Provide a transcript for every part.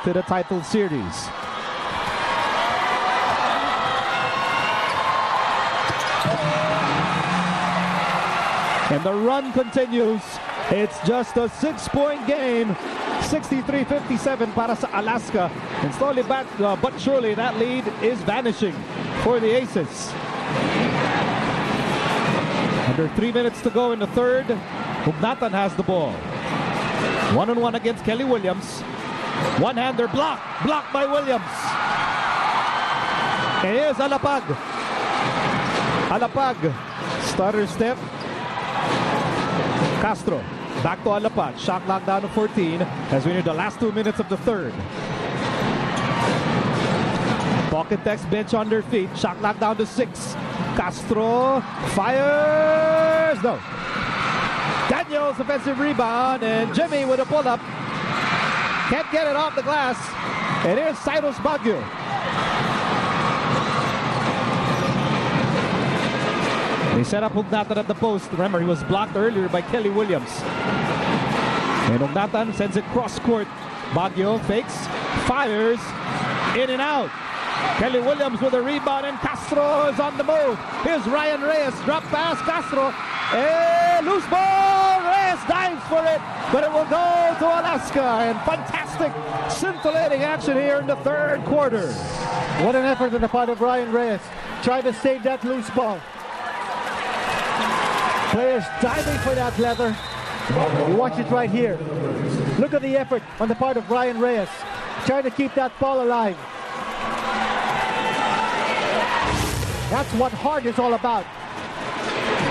to the title series. And the run continues. It's just a 6-point game. 63-57 para sa Alaska. And slowly but surely that lead is vanishing for the Aces. Under 3 minutes to go in the third. Hugnatan has the ball. 1-on-1 against Kelly Williams. One-hander blocked by Williams. And here's Alapag. Stutter step. Castro, back to Alapag. Shot clock down to 14 as we near the last 2 minutes of the third. Pocket text bench on their feet. Shot clock down to 6. Castro fires. No. Daniels offensive rebound, and Jimmy with a pull-up. Can't get it off the glass. And here's Cyrus Baguio. They set up Hugnatan at the post. Remember, he was blocked earlier by Kelly Williams. And Hugnatan sends it cross court. Baguio fakes, fires, in and out. Kelly Williams with a rebound, and Castro is on the move. Here's Ryan Reyes, drop pass, Castro. Loose ball, Reyes dives for it, but it will go to Alaska. And fantastic, scintillating action here in the third quarter. What an effort on the part of Ryan Reyes. Try to save that loose ball. Players diving for that leather. You watch it right here. Look at the effort on the part of Ryan Reyes. Trying to keep that ball alive. That's what hard is all about.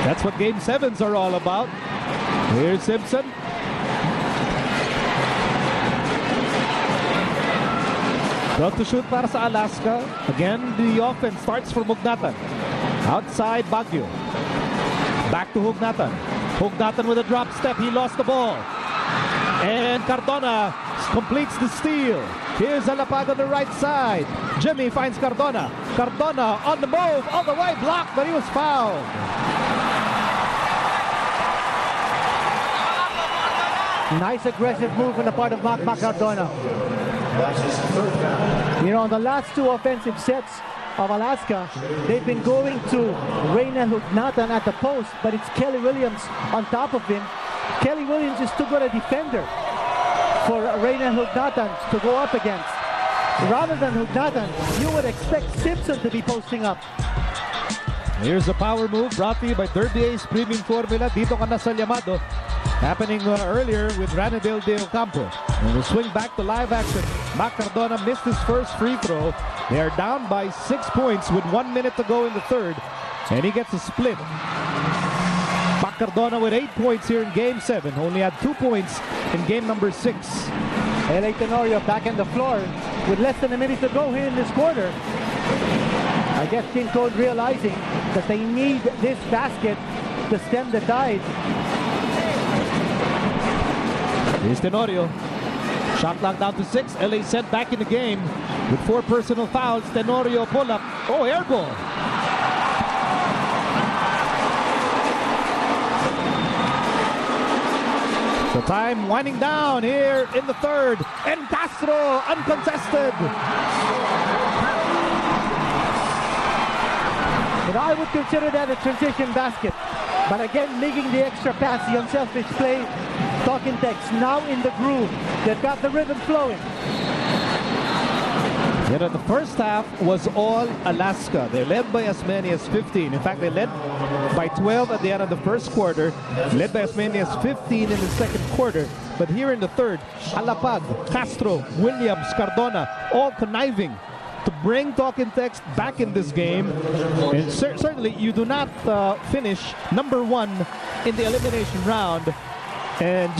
That's what Game 7s are all about. Here's Simpson. Got to shoot para sa Alaska. Again, the offense starts for Hugnatan. Outside Baguio. Back to Hugnatan. Hugnatan with a drop step. He lost the ball. And Cardona completes the steal. Here's Alapag on the right side. Jimmy finds Cardona. Cardona on the move. All the way blocked, but he was fouled. Nice aggressive move on the part of Mac Cardona. You know, on the last two offensive sets of Alaska, they've been going to Reynel Hugnatan at the post, but it's Kelly Williams on top of him. Kelly Williams is too good a defender for Reynel Hugnatan to go up against. Rather than Hugnatan, you would expect Simpson to be posting up. Here's a power move brought to you by Derby Ace Premium Formula. Dito ka na sa Llamado. Happening earlier with Ranabel de Ocampo. And we'll swing back to live action. Mac Cardona missed his first free throw. They are down by 6 points with 1 minute to go in the third. And he gets a split. Mac Cardona with 8 points here in Game 7. Only had 2 points in game number 6. L.A. Tenorio back on the floor with less than a minute to go here in this quarter. I guess King Code realizing that they need this basket to stem the tide. Here's Tenorio. Shot clock down to 6. LA sent back in the game with 4 personal fouls. Tenorio pull up. Oh, air ball. So time winding down here in the third. And Castro uncontested. But I would consider that a transition basket. But again, making the extra pass, the unselfish play. Talking text now in the groove. They've got the rhythm flowing. You know, the first half was all Alaska. They led by as many as 15. In fact, they led by 12 at the end of the first quarter. Led by as many as 15 in the second quarter. But here in the third, Alapag, Castro, Williams, Cardona, all conniving to bring Talking Text back in this game. And certainly you do not finish number 1 in the elimination round and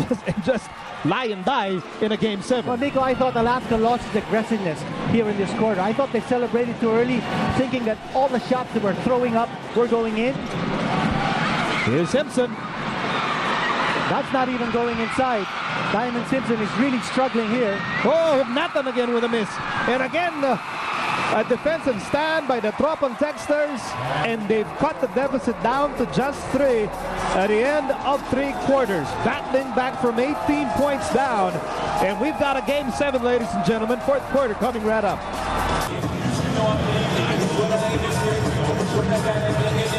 just lie and die in a Game 7. Well, Nico, I thought Alaska lost its aggressiveness here in this quarter. I thought they celebrated too early, thinking that all the shots they were throwing up were going in. Here's Simpson. That's not even going inside. Diamond Simpson is really struggling here. Oh, Hugnatan again with a miss. And again, A defensive stand by the Tropang Texters, and they've cut the deficit down to just 3 at the end of 3 quarters. Battling back from 18 points down, and we've got a Game 7, ladies and gentlemen. 4th quarter coming right up.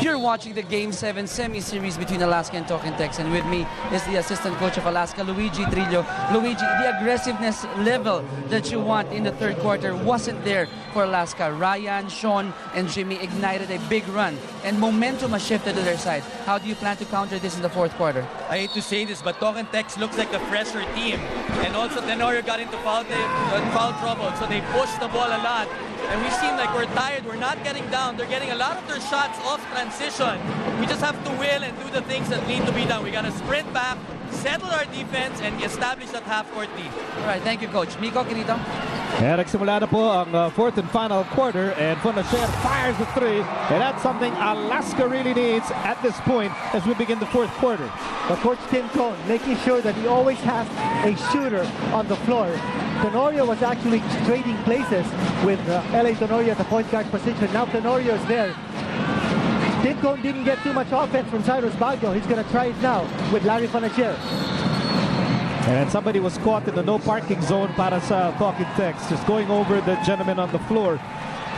You're watching the Game 7 semi-series between Alaska and Tropang Tex, and with me is the assistant coach of Alaska, Luigi Trillo. Luigi, the aggressiveness level that you want in the 3rd quarter wasn't there for Alaska. Ryan, Sean, and Jimmy ignited a big run, and momentum has shifted to their side. How do you plan to counter this in the 4th quarter? I hate to say this, but Tropang Tex looks like a fresher team. And also Tenorio got into foul trouble, so they pushed the ball a lot. And we seem like we're tired, we're not getting down. They're getting a lot of their shots off transition. We just have to will and do the things that need to be done. We got to sprint back, settle our defense, and establish that half-court lead. All right, thank you, Coach. Miko, Quinito? Kaya nagsimula na po ang 4th and final quarter, and Fonacher fires the 3, and that's something Alaska really needs at this point as we begin the 4th quarter. But Coach Tim Cone making sure that he always has a shooter on the floor. Tenorio was actually trading places with LA Tenorio at the point guard position. Now Tenorio is there. Tim Cone didn't get too much offense from Cyrus Baguio. He's going to try it now with Larry Fonacher. And somebody was caught in the no parking zone para sa Tropang Tex. Just going over the gentlemen on the floor.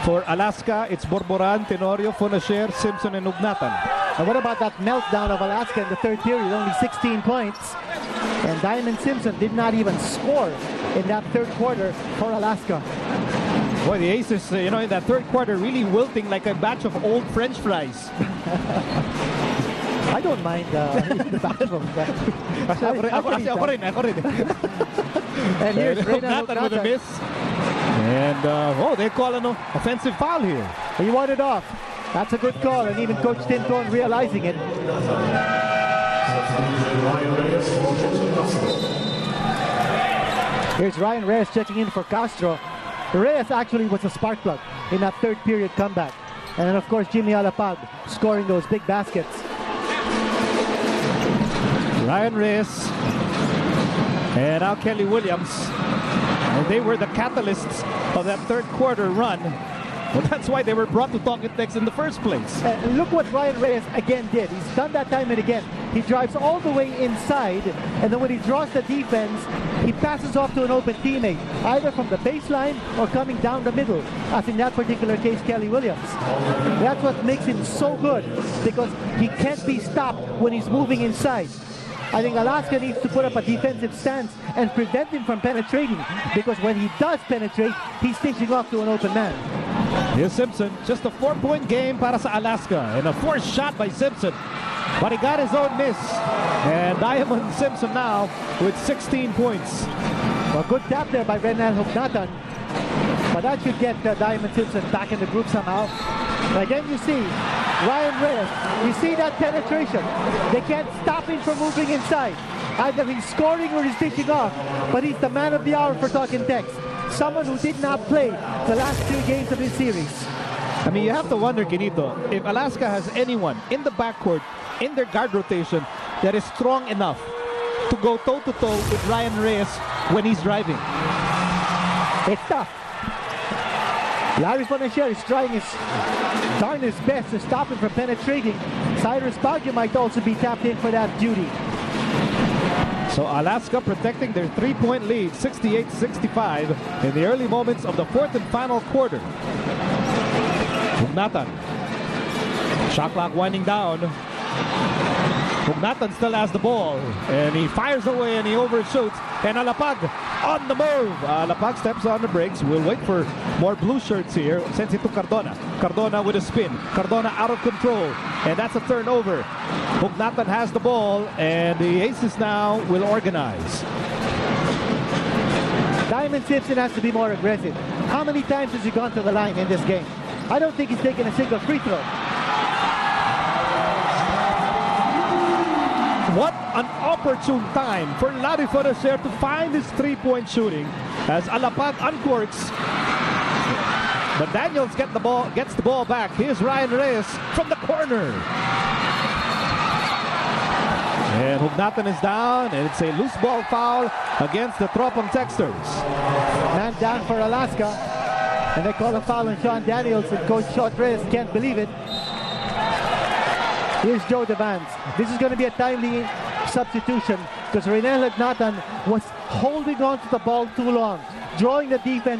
For Alaska, it's Borboran, Tenorio, Fonacher, Simpson, and Ugnatan. And what about that meltdown of Alaska in the 3rd period? Only 16 points. And Diamond Simpson did not even score in that 3rd quarter for Alaska. Boy, the Aces, in that 3rd quarter, really wilting like a batch of old French fries. I don't mind the batch of that. Ako rin. And here's Ugnatan with a miss. And, they call an offensive foul here. He won it off. That's a good call, and even Coach Tim Cone realizing it. Here's Ryan Reyes checking in for Castro. Reyes actually was a spark plug in that 3rd period comeback. And then, of course, Jimmy Alapag scoring those big baskets. Ryan Reyes and now Kelly Williams. And they were the catalysts of that 3rd quarter run. Well, that's why they were brought to Tropang Tex in the first place. Look what Ryan Reyes again did. He's done that time and again. He drives all the way inside, and then when he draws the defense, he passes off to an open teammate, either from the baseline or coming down the middle, as in that particular case, Kelly Williams. That's what makes him so good, because he can't be stopped when he's moving inside. I think Alaska needs to put up a defensive stance and prevent him from penetrating, because when he does penetrate, he's dishing off to an open man. Here's Simpson, just a 4-point game para sa Alaska, and a forced shot by Simpson, but he got his own miss. And Diamond Simpson now with 16 points. A good tap there by Renan Hugnatan, but that should get Diamond Simpson back in the group somehow. And again, you see Ryan Reyes, you see that penetration. They can't stop him from moving inside. Either he's scoring or he's dishing off, but he's the man of the hour for Tropang Tex. Someone who did not play the last 2 games of this series. I mean, you have to wonder, Quinito, if Alaska has anyone in the backcourt, in their guard rotation, that is strong enough to go toe-to-toe with Ryan Reyes when he's driving. It's tough. Larry Fonacher is trying his darnest best to stop him from penetrating. Cyrus Baguio might also be tapped in for that duty. So Alaska protecting their 3-point lead, 68-65 in the early moments of the 4th and final quarter. Hugnatan. Shot clock winding down. Hugnatan still has the ball, and he fires away and he overshoots. And Alapag on the move. Alapag steps on the brakes. We'll wait for more blue shirts here. Sends it to Cardona. Cardona with a spin. Cardona out of control, and that's a turnover. Hugnatan has the ball, and the Aces now will organize. Diamond Simpson has to be more aggressive. How many times has he gone to the line in this game? I don't think he's taken a single free throw. What an opportune time for Larry Fonacher to find his 3-point shooting as Alapag uncorks. But Daniels gets the ball back. Here's Ryan Reyes from the corner. And Hugnatan is down, and it's a loose ball foul against the Tropang Texters. Man down for Alaska. And they call a foul on Sean Daniels, and Coach Chartres can't believe it. Here's Joe Devans. This is going to be a timely substitution because Reynel Nathan was holding on to the ball too long, drawing the defense